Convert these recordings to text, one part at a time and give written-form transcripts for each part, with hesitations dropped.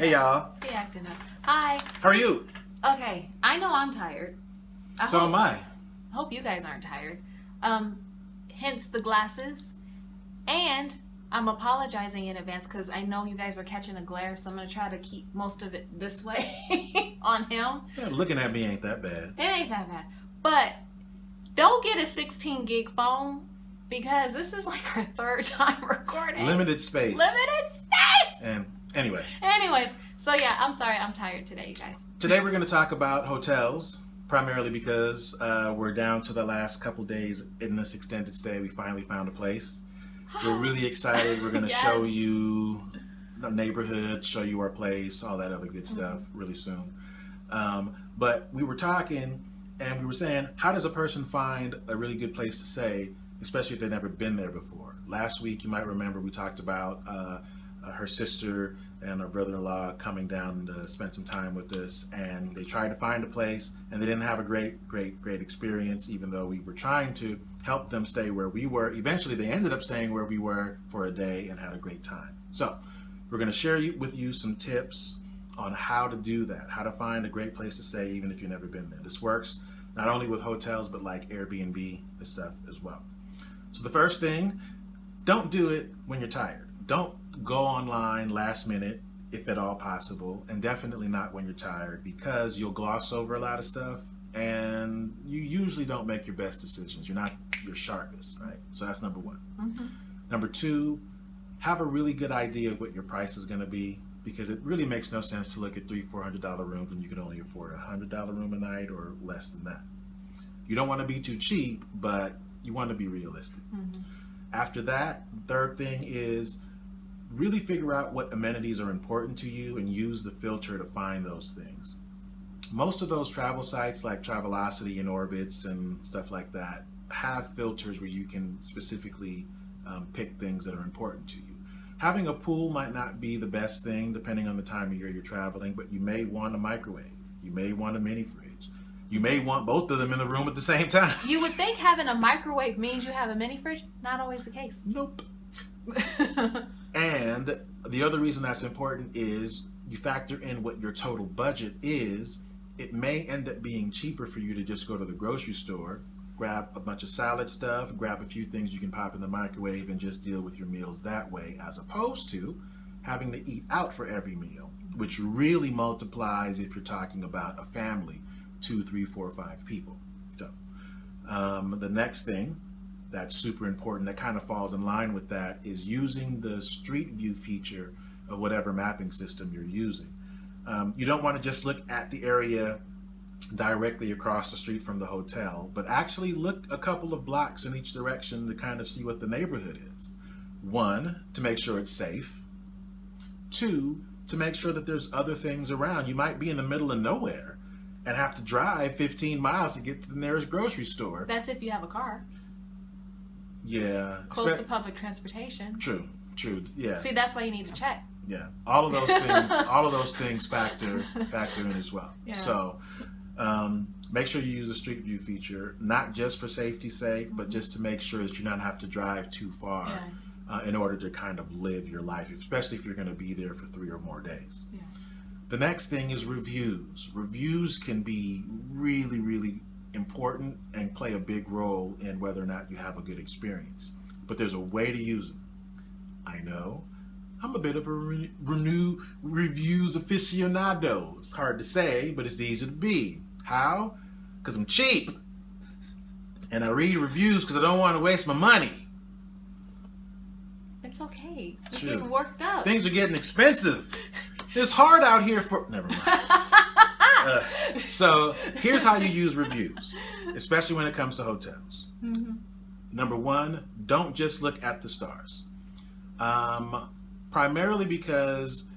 Hey y'all. He acting up. Hi. How are you? Okay, I know I'm tired. So am I. Hope you guys aren't tired. Hence the glasses. And I'm apologizing in advance because I know you guys are catching a glare, so I'm going to try to keep most of it this way on him. Yeah, looking at me ain't that bad. It ain't that bad. But don't get a 16 gig phone because this is like our third time recording. Limited space. Limited space! And anyway. Anyways, so yeah, I'm sorry. I'm tired today, you guys. Today we're going to talk about hotels, primarily because we're down to the last couple days in this extended stay. We finally found a place. We're really excited. We're going to Yes. show you the neighborhood, show you our place, all that other good stuff really soon. But we were talking and we were saying, how does a person find a really good place to stay, especially if they've never been there before? Last week, you might remember we talked about her sister and her brother-in-law coming down to spend some time with us, and they tried to find a place and they didn't have a great experience, even though we were trying to help them stay where we were. Eventually they ended up staying where we were for a day and had a great time. So we're going to share with you some tips on how to do that, how to find a great place to stay even if you've never been there. This works not only with hotels but like Airbnb and stuff as well. So the first thing, don't do it when you're tired. Don't go online last minute if at all possible, and definitely not when you're tired, because you'll gloss over a lot of stuff and you usually don't make your best decisions. You're not your sharpest, right? So that's number one. Number two, have a really good idea of what your price is going to be, because it really makes no sense to look at $300-$400 rooms when you can only afford a $100 room a night or less than that. You don't want to be too cheap, but you want to be realistic. After that, third thing is really figure out what amenities are important to you and use the filter to find those things. Most of those travel sites like Travelocity and Orbitz and stuff like that have filters where you can specifically pick things that are important to you. Having a pool might not be the best thing depending on the time of year you're traveling, but you may want a microwave. You may want a mini fridge. You may want both of them in the room at the same time. You would think having a microwave means you have a mini fridge. Not always the case. Nope. And the other reason that's important is you factor in what your total budget is. It may end up being cheaper for you to just go to the grocery store, grab a bunch of salad stuff, grab a few things you can pop in the microwave and just deal with your meals that way, as opposed to having to eat out for every meal, which really multiplies if you're talking about a family, 2, 3, 4, 5 people. So the next thing that's super important that kind of falls in line with that is using the Street View feature of whatever mapping system you're using. You don't want to just look at the area directly across the street from the hotel, but actually look a couple of blocks in each direction to kind of see what the neighborhood is. 1, to make sure it's safe. 2, to make sure that there's other things around. You might be in the middle of nowhere and have to drive 15 miles to get to the nearest grocery store. That's if you have a car. Yeah. Close to public transportation. True. Yeah. See, that's why you need to check. Yeah. All of those things factor in as well. Yeah. So make sure you use the Street View feature, not just for safety's sake, but just to make sure that you don't have to drive too far in order to kind of live your life, especially if you're going to be there for 3 or more days. Yeah. The next thing is reviews. Reviews can be really, really important and play a big role in whether or not you have a good experience. But there's a way to use them. I know I'm a bit of a reviews aficionado. It's hard to say, but it's easy to be. How? Because I'm cheap. And I read reviews because I don't want to waste my money. It's okay. You're True. getting worked up. Things are getting expensive. It's hard out here for... Never mind. So here's how you use reviews, especially when it comes to hotels. Number 1, don't just look at the stars. Primarily because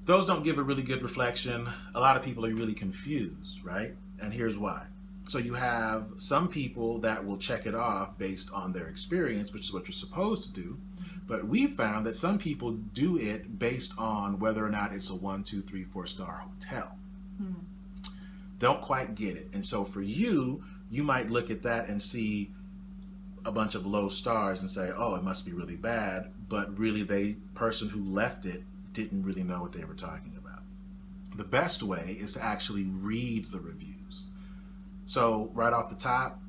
those don't give a really good reflection. A lot of people are really confused, right? And here's why. So you have some people that will check it off based on their experience, which is what you're supposed to do. But we found that some people do it based on whether or not it's a 1, 2, 3, 4-star hotel. Don't quite get it. And so for you, you might look at that and see a bunch of low stars and say, oh, it must be really bad. But really, the person who left it didn't really know what they were talking about. the best way is to actually read the reviews. So right off the top,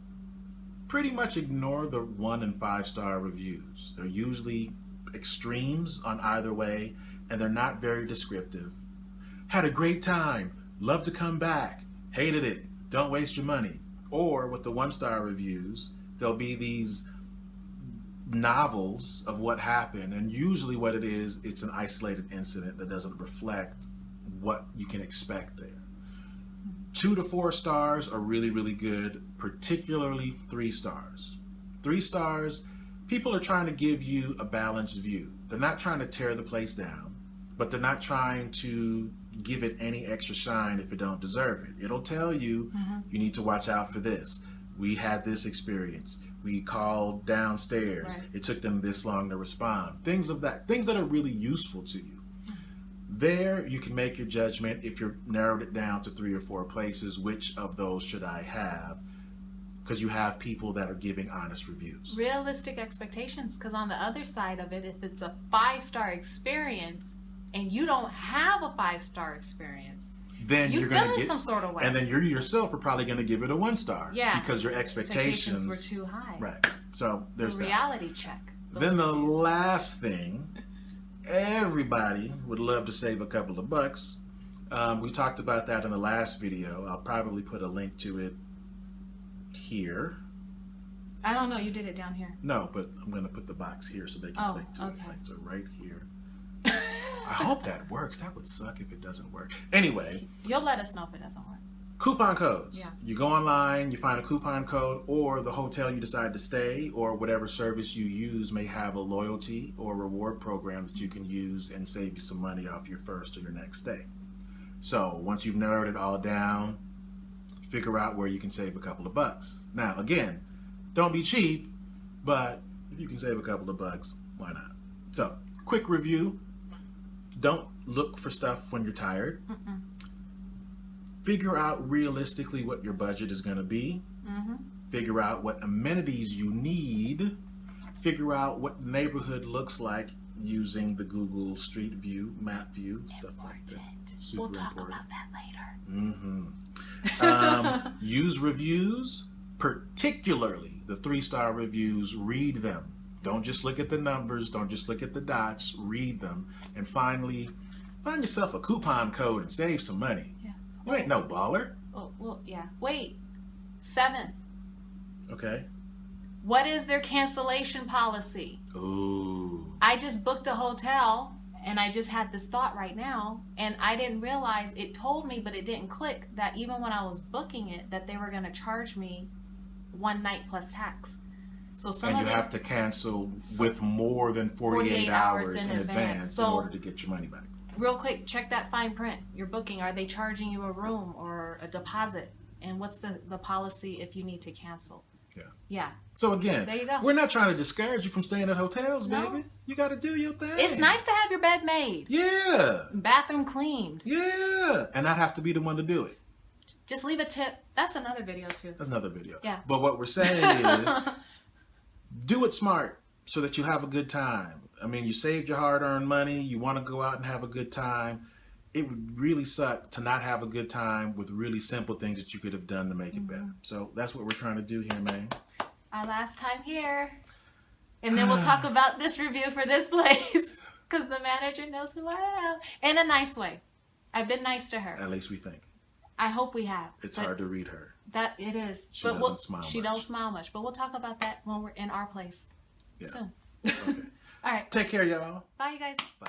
pretty much ignore the 1 and 5 star reviews. They're usually extremes on either way, and they're not very descriptive. Had a great time, love to come back, hated it, don't waste your money. Or with the 1 star reviews, there'll be these novels of what happened, and usually what it is, it's an isolated incident that doesn't reflect what you can expect there. 2 to 4 stars are really, really good, particularly 3 stars. 3 stars, people are trying to give you a balanced view. They're not trying to tear the place down, but they're not trying to give it any extra shine if it don't deserve it. It'll tell you, you need to watch out for this. We had this experience. We called downstairs. Right. It took them this long to respond. Things of that, things that are really useful to you. There, you can make your judgment if you're narrowed it down to 3 or 4 places. Which of those should I have? Because you have people that are giving honest reviews. Realistic expectations, because on the other side of it, if it's a 5-star experience and you don't have a 5-star experience, then you you're feel going to in get some sort of way. and then you yourself are probably going to give it a 1 star. Yeah, because your expectations were too high. Right. So there's It's a that. reality check. those Then the reviews. last thing, everybody would love to save a couple of bucks. We talked about that in the last video. I'll probably put a link to it here. I don't know. You did it down here. No, but I'm going to put the box here so they can Oh, click to okay. it. Right, so right here. I hope that works. That would suck if it doesn't work. Anyway, You'll let us know if it doesn't work. coupon codes. Yeah. You go online, you find a coupon code, or the hotel you decide to stay, or whatever service you use may have a loyalty or reward program that you can use and save you some money off your first or your next stay. So once you've narrowed it all down, figure out where you can save a couple of bucks. Now, again, don't be cheap, but if you can save a couple of bucks, why not? So, quick review. Don't look for stuff when you're tired. Figure out realistically what your budget is going to be. Figure out what amenities you need. Figure out what the neighborhood looks like using the Google Street View, Map View, stuff like that. Super We'll talk important. about that later. Use reviews, particularly the 3-star reviews. Read them. Don't just look at the numbers. Don't just look at the dots. Read them. And finally, find yourself a coupon code and save some money. Yeah. You ain't no baller. Oh, well, yeah. Wait. 7th. Okay. What is their cancellation policy? Ooh. I just booked a hotel and I just had this thought right now and I didn't realize it told me, but it didn't click that even when I was booking it, that they were going to charge me 1 night plus tax. So some And of you it's have to cancel with more than 48 hours in advance in So- order to get your money back. real quick, check that fine print. You're booking. Are they charging you a room or a deposit? And what's the policy if you need to cancel? Yeah. Yeah. So again, There you go. we're not trying to discourage you from staying at hotels, No. baby. You got to do your thing. It's nice to have your bed made, Yeah. bathroom cleaned. Yeah. And not have to be the one to do it. Just leave a tip. That's another video too. That's another video. Yeah. But what we're saying is do it smart so that you have a good time. I mean, you saved your hard-earned money. You want to go out and have a good time. It would really suck to not have a good time with really simple things that you could have done to make it better. So that's what we're trying to do here, man. Our last time here. And then we'll talk about this review for this place. Because the manager knows who I am. In a nice way. I've been nice to her. At least we think. I hope we have. It's But hard to read her. That it is. She doesn't smile She much. don't smile much. But we'll talk about that when we're in our place Yeah. soon. Okay. All right. Take care, y'all. Bye, you guys. Bye.